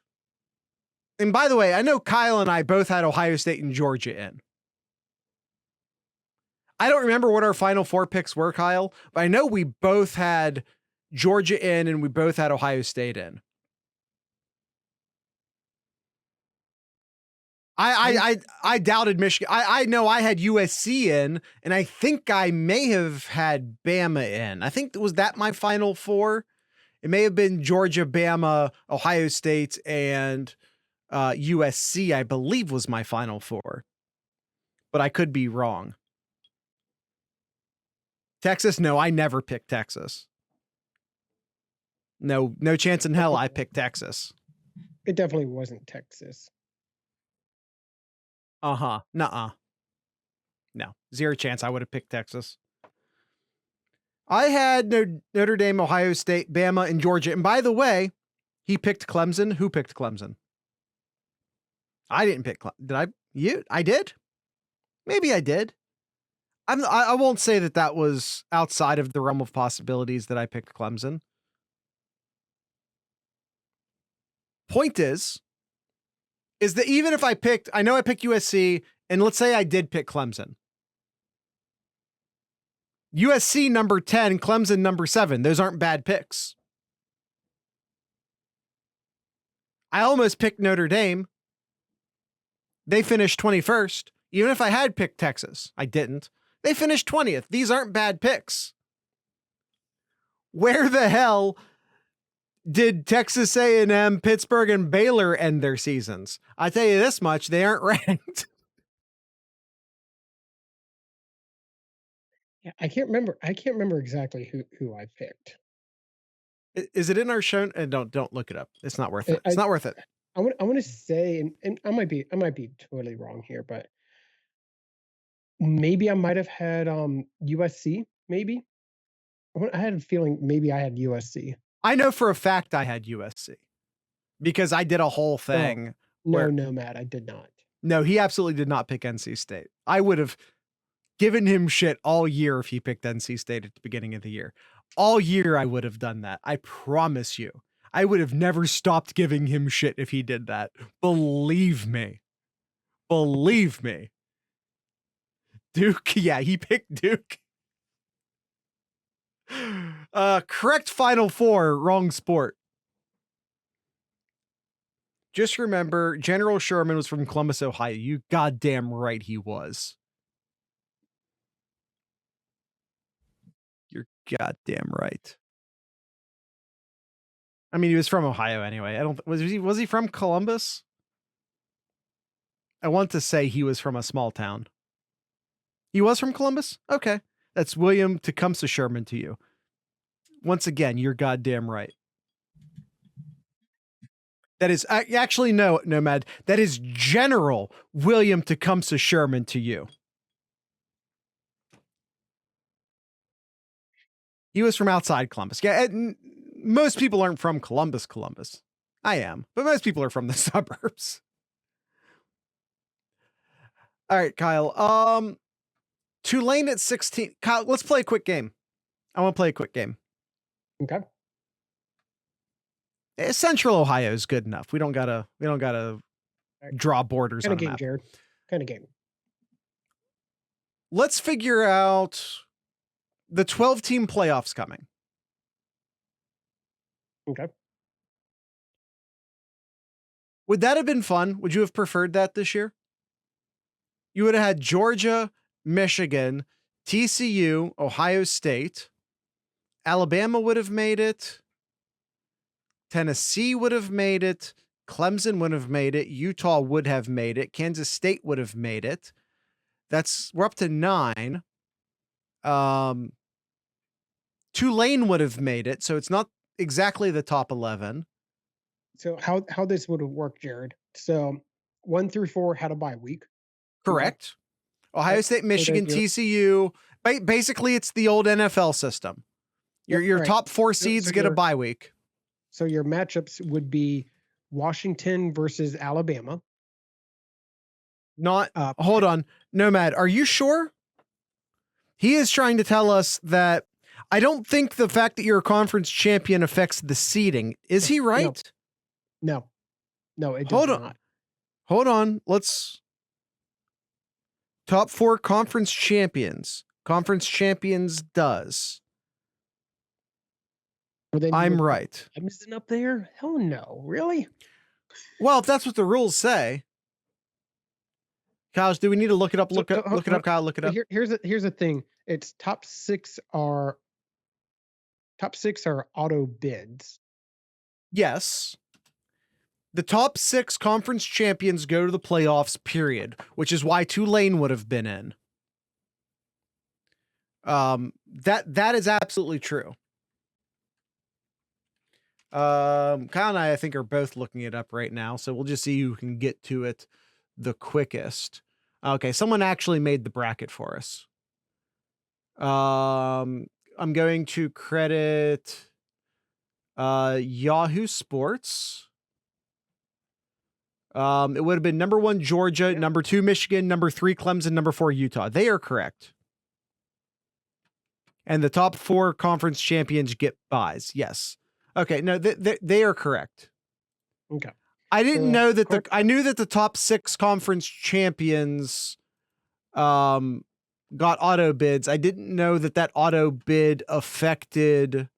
and by the way, I know Kyle and I both had Ohio State and Georgia in. I don't remember what our Final Four picks were, Kyle, but I know we both had Georgia in and we both had Ohio State in. I doubted Michigan. I know I had USC in, and I think I may have had Bama in. I think was that my Final Four. It may have been Georgia, Bama, Ohio State, and USC, I believe, was my Final Four. But I could be wrong. Texas? No, I never picked Texas. No chance in hell I picked Texas.
It definitely wasn't Texas.
Uh-huh. Nuh-uh. No. 0 chance I would have picked Texas. I had Notre Dame, Ohio State, Bama, and Georgia. And by the way, he picked Clemson. Who picked Clemson? I didn't pick Clemson. Did I? You? I did? Maybe I did. I won't say that was outside of the realm of possibilities that I picked Clemson. Point is that even if I know I picked USC, and let's say I did pick Clemson. USC number 10, Clemson number 7. Those aren't bad picks. I almost picked Notre Dame. They finished 21st. Even if I had picked Texas, I didn't. They finished 20th. These aren't bad picks. Where the hell did Texas A&M, Pittsburgh, and Baylor end their seasons? I tell you this much, they aren't ranked.
Yeah, I can't remember exactly who I picked.
Is it in our show? And don't look it up. It's not worth it. It's not worth it.
I want to say, and I might be totally wrong here, but maybe I might have had USC. Maybe I had a feeling maybe I had USC.
I know for a fact I had USC because I did a whole thing.
No, Matt, I did not.
No, he absolutely did not pick NC State. I would have given him shit all year if he picked NC State at the beginning of the year. All year I would have done that. I promise you. I would have never stopped giving him shit if he did that. Believe me. Believe me. Duke, yeah, he picked Duke. Correct Final Four, wrong sport. Just remember, General Sherman was from Columbus, Ohio. You goddamn right he was. You're goddamn right. I mean, he was from Ohio anyway. Was he from Columbus? I want to say he was from a small town. He was from Columbus? Okay. That's William Tecumseh Sherman to you. Once again, you're goddamn right. That is actually no, Nomad. That is General William Tecumseh Sherman to you. He was from outside Columbus. Yeah, most people aren't from Columbus. I am, but most people are from the suburbs. All right, Kyle. Tulane at 16. Kyle, let's play a quick game. I want to play a quick game.
Okay.
Central Ohio is good enough. We don't gotta draw borders on a
game,
map.
Jared. Kind of game.
Let's figure out the 12-team playoffs coming.
Okay.
Would that have been fun? Would you have preferred that this year? You would have had Georgia, Michigan, TCU, Ohio State. Alabama would have made it. Tennessee would have made it. Clemson would have made it. Utah would have made it. Kansas State would have made it. We're up to 9. Tulane would have made it, so it's not exactly the top 11.
So how this would have worked, Jared? So 1 through 4 had a bye week.
Correct. Ohio State, Michigan, TCU. Basically, it's the old NFL system. Your top 4 seeds get a bye week.
So your matchups would be Washington versus Alabama.
Hold on. Nomad, are you sure? He is trying to tell us that I don't think the fact that you're a conference champion affects the seeding. Is he right?
No, it does not.
Hold on. Let's top 4 conference champions. Conference champions does.
Well,
I'm right.
Clemson up there? Hell no. Really?
Well, if that's what the rules say. Kyle, do we need to look it up? Look it up, Kyle. Look it up.
Here's the thing. It's top 6 are auto bids.
Yes. The top 6 conference champions go to the playoffs, period, which is why Tulane would have been in. That is absolutely true. Kyle and I think, are both looking it up right now, so we'll just see who can get to it the quickest. Okay, someone actually made the bracket for us. I'm going to credit Yahoo Sports. It would have been number 1 Georgia, number 2 Michigan, number 3 Clemson, number 4 Utah. They are correct. And the top 4 conference champions get buys. Yes. Okay. No, they are correct.
Okay.
I didn't know that I knew that the top 6 conference champions got auto bids. I didn't know that auto bid affected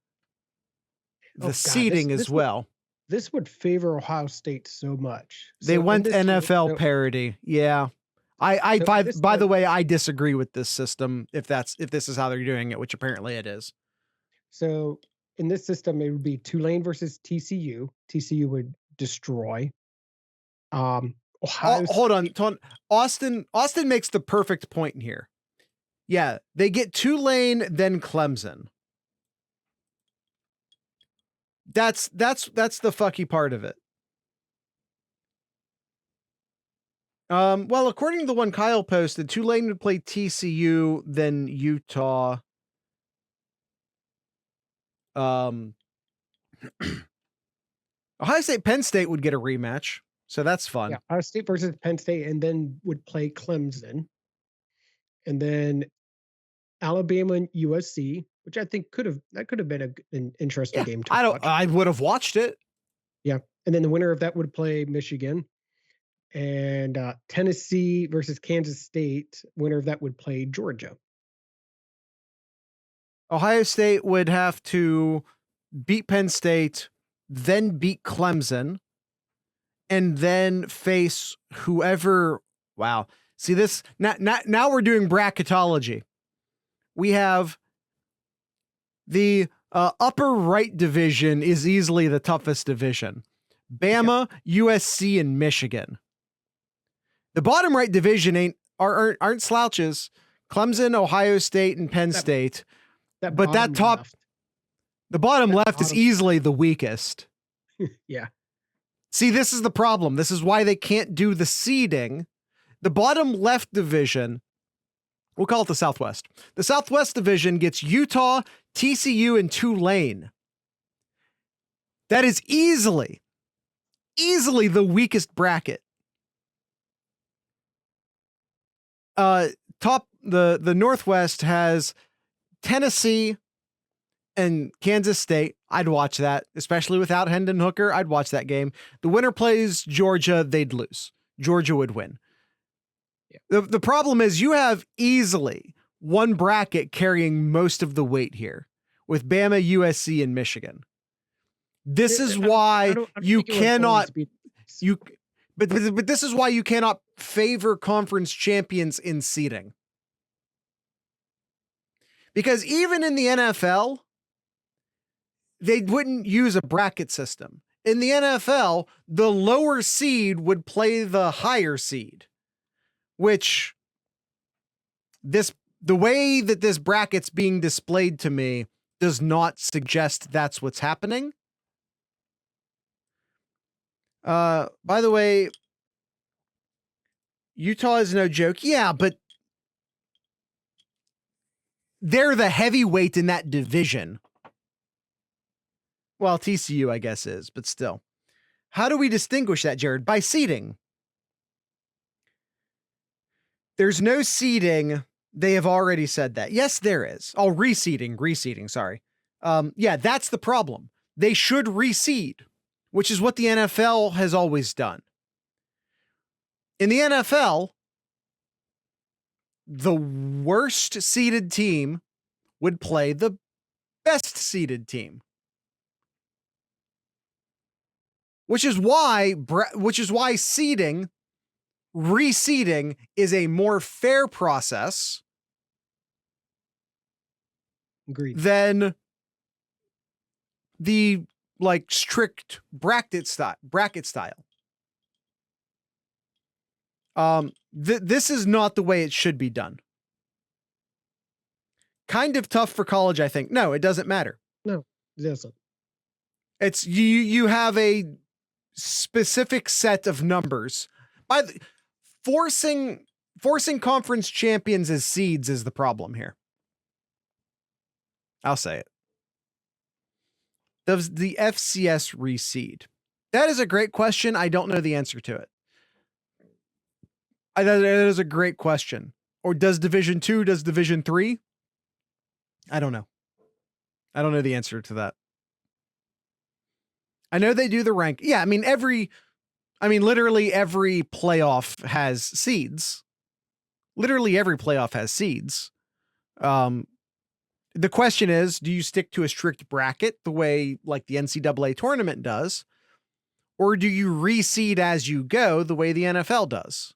the seeding as well.
This would favor Ohio State so much.
They went NFL parity. Yeah. By the way, I disagree with this system if this is how they're doing it, which apparently it is.
So in this system, it would be Tulane versus TCU. TCU would destroy.
Hold on. Austin makes the perfect point here. Yeah, they get Tulane, then Clemson. That's the fucky part of it. Well, according to the one Kyle posted, Tulane would play TCU, then Utah. Ohio State, Penn State would get a rematch, so that's fun.
Yeah, Ohio State versus Penn State, and then would play Clemson, and then Alabama and USC, which I think could have been an interesting game to watch.
I would have watched it.
Yeah, and then the winner of that would play Michigan, and Tennessee versus Kansas State. Winner of that would play Georgia.
Ohio State would have to beat Penn State, then beat Clemson, and then face whoever. Wow. See this? Now we're doing bracketology. We have the upper right division is easily the toughest division. Bama, USC, and Michigan. The bottom right division aren't slouches. Clemson, Ohio State, and Penn State. The bottom left is easily the weakest.
Yeah.
See, this is the problem. This is why they can't do the seeding. The bottom left division, we'll call it the Southwest. The Southwest division gets Utah, TCU, and Tulane. That is easily the weakest bracket. The Northwest has Tennessee and Kansas State. I'd watch that, especially without Hendon Hooker. I'd watch that game. The winner plays Georgia. They'd lose. Georgia would win. Yeah. The problem is you have easily one bracket carrying most of the weight here with Bama, USC, and Michigan. This is why you cannot. But this is why you cannot favor conference champions in seeding. Because even in the NFL, they wouldn't use a bracket system. In the NFL, the lower seed would play the higher seed, which the way that this bracket's being displayed to me does not suggest that's what's happening. By the way, Utah is no joke. Yeah, but they're the heavyweight in that division. Well, TCU, I guess, is, but still. How do we distinguish that, Jared? By seeding. There's no seeding. They have already said that. Yes, there is. Oh, reseeding, sorry. Yeah, that's the problem. They should reseed, which is what the NFL has always done. In the NFL, the worst seeded team would play the best seeded team. Which is why reseeding is a more fair process.
Agreed.
Than the strict bracket style. This is not the way it should be done. Kind of tough for college, I think. No, it doesn't matter.
No, it doesn't.
It's you have a specific set of numbers. Forcing conference champions as seeds is the problem here. I'll say it. Does the FCS reseed? That is a great question. I don't know the answer to it. That is a great question. Or does Division 2, does Division 3? I don't know. I don't know the answer to that. I know they do the rank. Yeah, literally every playoff has seeds. Literally every playoff has seeds. The question is, do you stick to a strict bracket the way like the NCAA tournament does? Or do you reseed as you go the way the NFL does?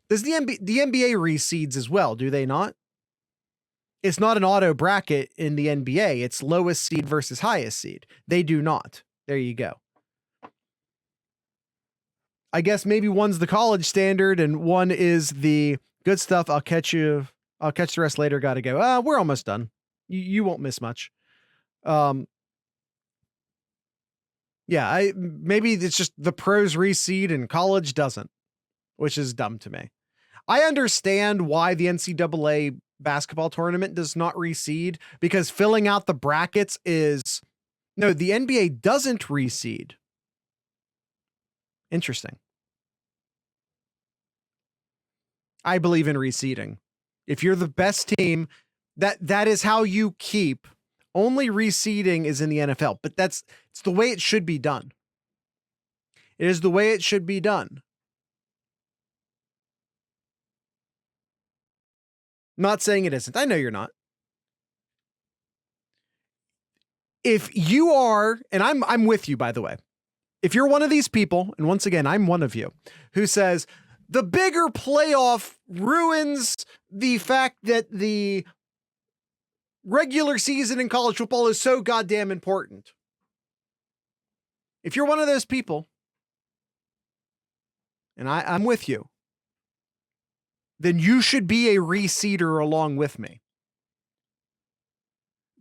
Does the NBA reseeds as well, do they not? It's not an auto bracket in the NBA. It's lowest seed versus highest seed. They do not. There you go. I guess maybe one's the college standard and one is the good stuff. I'll catch the rest later. Got to go. We're almost done. You won't miss much. Yeah, maybe it's just the pros reseed and college doesn't, which is dumb to me. I understand why the NCAA basketball tournament does not reseed, because filling out the brackets is... No, the NBA doesn't reseed. Interesting. I believe in reseeding. If you're the best team, that is how you keep. Only reseeding is in the NFL, but it's the way it should be done. It is the way it should be done. Not saying it isn't. I know you're not. If you are, and I'm with you, by the way, if you're one of these people, and once again, I'm one of you, who says the bigger playoff ruins the fact that the regular season in college football is so goddamn important. If you're one of those people, and I'm with you, then you should be a reseeder along with me.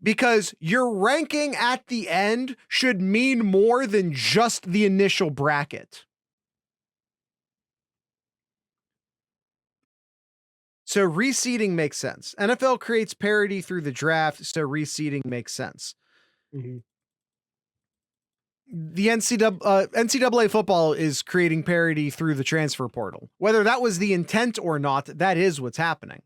Because your ranking at the end should mean more than just the initial bracket. So reseeding makes sense. NFL creates parity through the draft, so reseeding makes sense.
Mm-hmm.
The NCAA football is creating parity through the transfer portal. Whether that was the intent or not, that is what's happening.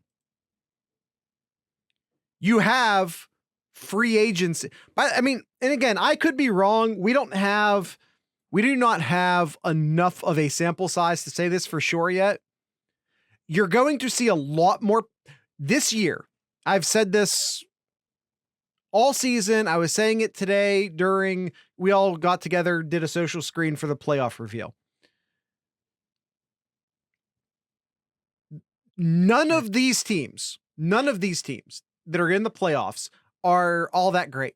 You have free agency. And again, I could be wrong. We do not have enough of a sample size to say this for sure yet. You're going to see a lot more this year. I've said this all season. I was saying it today we all got together, did a social screen for the playoff reveal. None of these teams that are in the playoffs are all that great.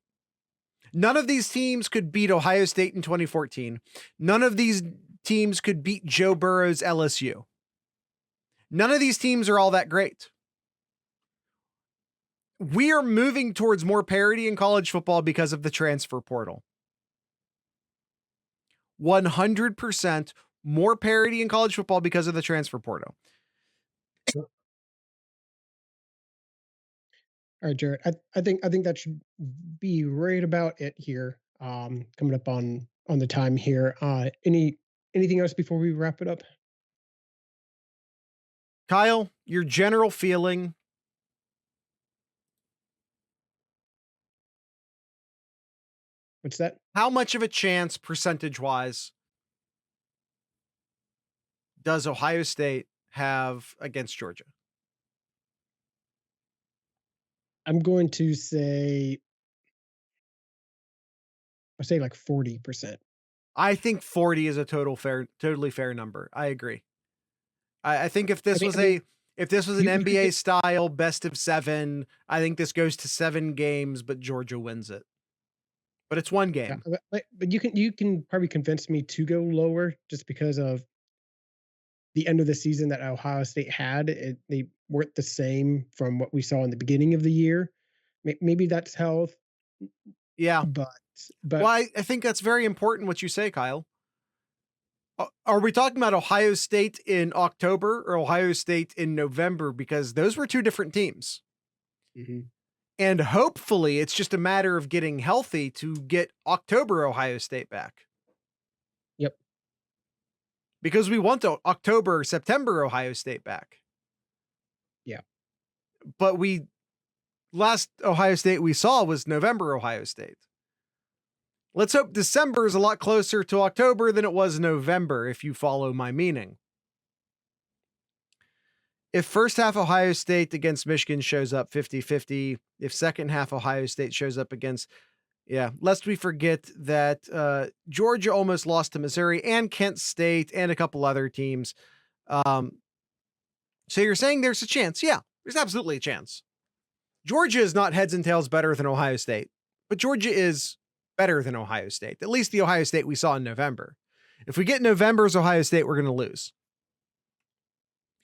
None of these teams could beat Ohio State in 2014. None of these teams could beat Joe Burrow's LSU. None of these teams are all that great. We are moving towards more parity in college football because of the transfer portal. 100% more parity in college football because of the transfer portal.
All right, Jared. I think that should be right about it here. Coming up on the time here. Anything else before we wrap it up?
Kyle, your general feeling.
What's that?
How much of a chance, percentage-wise, does Ohio State have against Georgia?
I'm going to say, I'll say like 40%.
I think 40 is a totally fair number. I agree. I think if this was an NBA style best of 7, I think this goes to 7 games, but Georgia wins it. But it's 1 game.
Yeah, but you can probably convince me to go lower just because of the end of the season that Ohio State had. They weren't the same from what we saw in the beginning of the year. Maybe that's health.
Yeah.
But
well, I think that's very important what you say, Kyle. Are we talking about Ohio State in October or Ohio State in November? Because those were 2 different teams.
Mm-hmm.
And hopefully it's just a matter of getting healthy to get October Ohio State back.
Yep.
Because we want October, September Ohio State back.
Yeah.
But last Ohio State we saw was November Ohio State. Let's hope December is a lot closer to October than it was November, if you follow my meaning. If first half Ohio State against Michigan shows up 50-50, if second half Ohio State shows up against, lest we forget that Georgia almost lost to Missouri and Kent State and a couple other teams. So you're saying there's a chance? Yeah, there's absolutely a chance. Georgia is not heads and tails better than Ohio State, but Georgia is better than Ohio State, at least the Ohio State we saw in November. If we get November's Ohio State, we're going to lose.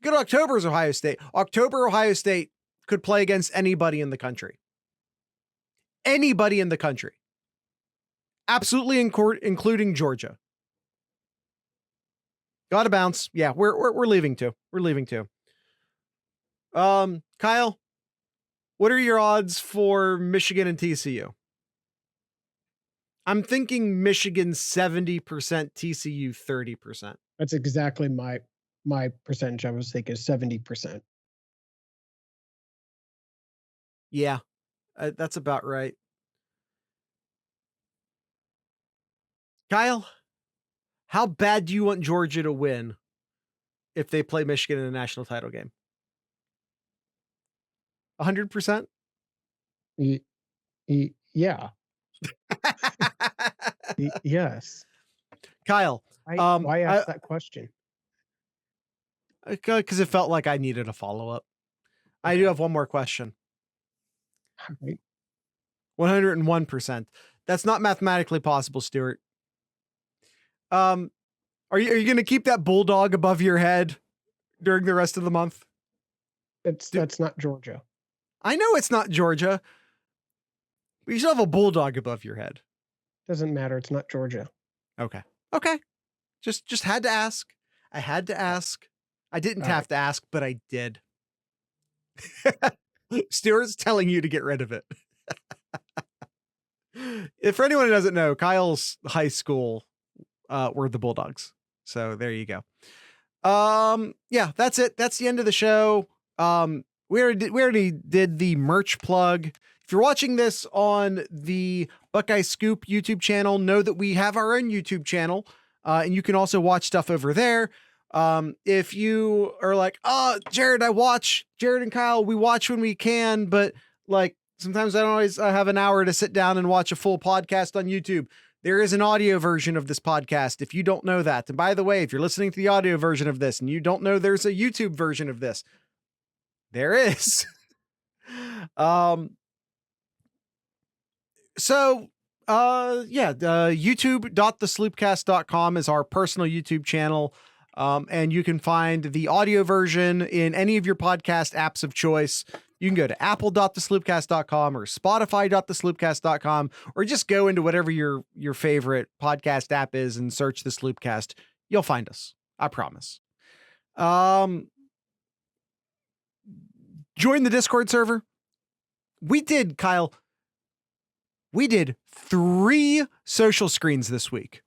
Good October's Ohio State. October Ohio State could play against anybody in the country. Anybody in the country. Absolutely including Georgia. Got to bounce. Yeah, we're leaving too. We're leaving too. Kyle, what are your odds for Michigan and TCU? I'm thinking Michigan 70%, TCU 30%.
That's exactly my percentage. I was thinking 70%.
Yeah, that's about right. Kyle, how bad do you want Georgia to win if they play Michigan in a national title game? 100%?
Yeah. Yes.
Kyle,
why ask that question?
Because it felt like I needed a follow-up. Okay. I do have one more question.
Right.
101%. That's not mathematically possible, Stuart. Are you going to keep that bulldog above your head during the rest of the month?
That's not Georgia.
I know it's not Georgia. But you still have a bulldog above your head.
Doesn't matter. It's not Georgia.
Okay. Just had to ask. I had to ask. I didn't have to ask, but I did. Stuart's telling you to get rid of it. If for anyone who doesn't know, Kyle's high school were the Bulldogs. So there you go. Yeah, that's it. That's the end of the show. We already did the merch plug. If you're watching this on the Buckeye Scoop YouTube channel, know that we have our own YouTube channel, and you can also watch stuff over there. If you are like, oh, Jared and Kyle, we watch when we can, but like sometimes I don't always have an hour to sit down and watch a full podcast on YouTube. There is an audio version of this podcast if you don't know that. And by the way, if you're listening to the audio version of this and you don't know there's a YouTube version of this, there is. So youtube.thesloopcast.com is our personal YouTube channel. And you can find the audio version in any of your podcast apps of choice. You can go to apple.thesloopcast.com or spotify.thesloopcast.com, or just go into whatever your favorite podcast app is and search the Sloopcast. You'll find us. I promise. Join the Discord server. Kyle, we did 3 social screens this week.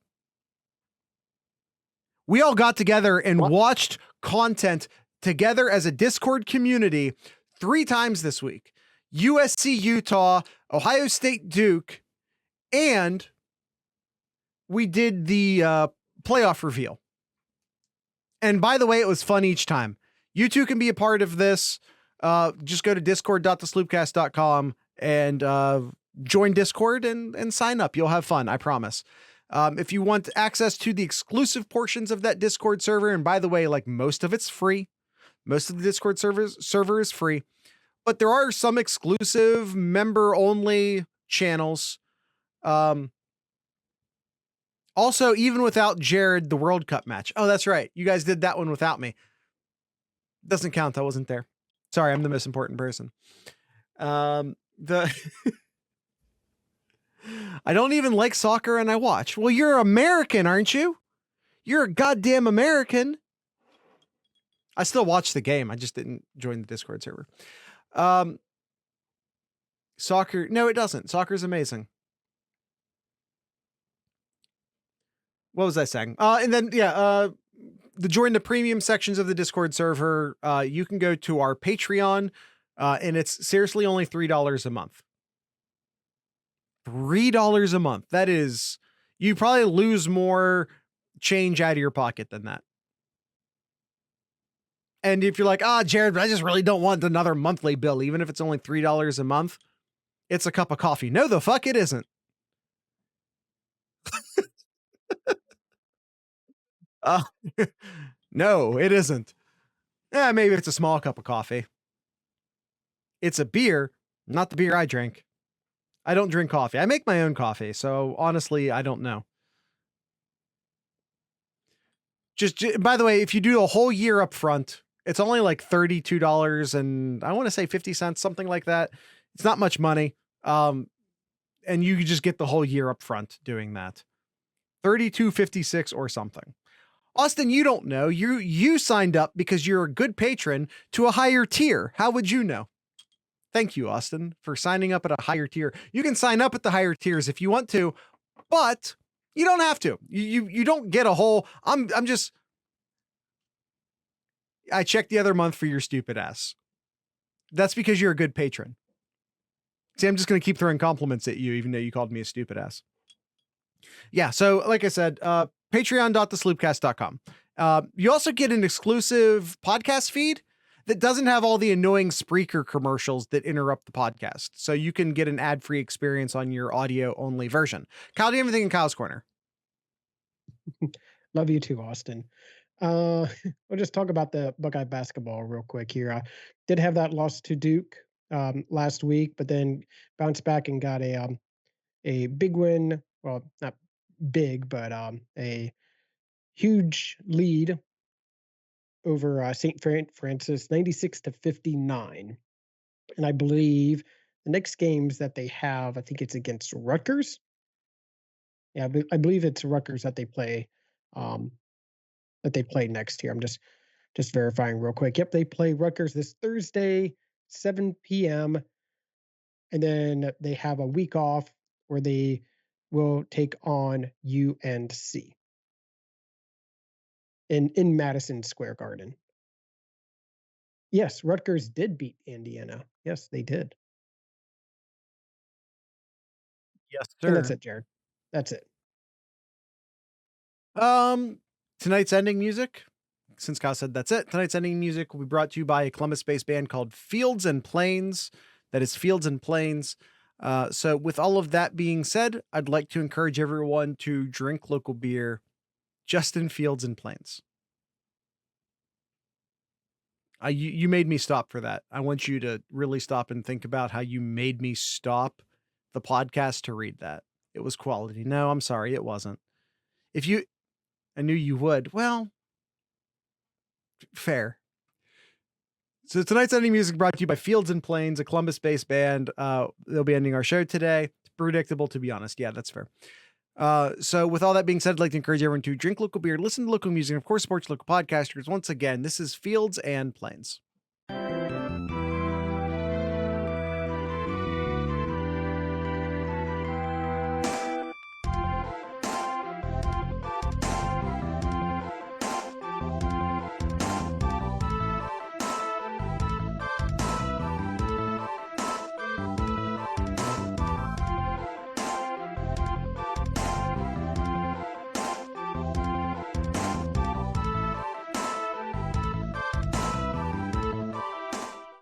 We all got together and watched content together as a Discord community 3 times this week. USC, Utah, Ohio State, Duke, and we did the playoff reveal. And by the way, it was fun each time. You too can be a part of this. Just go to discord.thesloopcast.com and join Discord and sign up. You'll have fun, I promise. If you want access to the exclusive portions of that Discord server, and by the way, like most of it's free. Most of the Discord server is free, but there are some exclusive member-only channels. Also, even without Jared, the World Cup match. Oh, that's right. You guys did that one without me. Doesn't count. I wasn't there. Sorry, I'm the most important person. I don't even like soccer and I watch. Well, you're American, aren't you? You're a goddamn American. I still watch the game. I just didn't join the Discord server. Soccer. No, it doesn't. Soccer's amazing. What was I saying? And then, join the premium sections of the Discord server. You can go to our Patreon, and it's seriously only $3 a month. $3 a month. That is, you probably lose more change out of your pocket than that. And if you're like, Jared, I just really don't want another monthly bill, even if it's only $3 a month, it's a cup of coffee. No, the fuck it isn't. No, it isn't. Maybe it's a small cup of coffee. It's a beer, not the beer I drink. I don't drink coffee. I make my own coffee, so honestly, I don't know. Just by the way, if you do a whole year up front, it's only like $32 and I want to say 50 cents, something like that. It's not much money. And you just get the whole year up front doing that. $32.56 or something. Austin, you don't know. You signed up because you're a good patron to a higher tier. How would you know? Thank you, Austin, for signing up at a higher tier. You can sign up at the higher tiers if you want to, but you don't have to. You don't get a whole. I checked the other month for your stupid ass. That's because you're a good patron. See, I'm just going to keep throwing compliments at you, even though you called me a stupid ass. Yeah. So like I said, patreon.thesloopcast.com. You also get an exclusive podcast feed that doesn't have all the annoying Spreaker commercials that interrupt the podcast. So you can get an ad-free experience on your audio only version. Kyle, do you have anything in Kyle's Corner?
Love you too, Austin. We'll just talk about the Buckeye basketball real quick here. I did have that loss to Duke last week, but then bounced back and got a big win. Well, not big, but a huge lead over St. Francis, 96-59. And I believe the next games that they have, I think it's against Rutgers. Yeah, I believe it's Rutgers that they play. That they play next year. I'm just verifying real quick. Yep, they play Rutgers this Thursday, 7 p.m. And then they have a week off where they will take on UNC in Madison Square Garden. Yes, Rutgers did beat Indiana. Yes, they did.
Yes, sir.
And that's it, Jared. That's it.
Tonight's ending music, since Kyle said that's it, tonight's ending music will be brought to you by a Columbus-based band called Fields and Plains. That is Fields and Plains. So with all of that being said, I'd like to encourage everyone to drink local beer, just in Fields and Plains. You made me stop for that. I want you to really stop and think about how you made me stop the podcast to read that. it was quality. No, I'm sorry, it wasn't. I knew you would. Well, fair. So tonight's ending music brought to you by Fields and Plains, a Columbus-based band. They'll be ending our show today. It's predictable, to be honest. Yeah, that's fair. So with all that being said, I'd like to encourage everyone to drink local beer, listen to local music, and of course, support your local podcasters. Once again, this is Fields and Plains.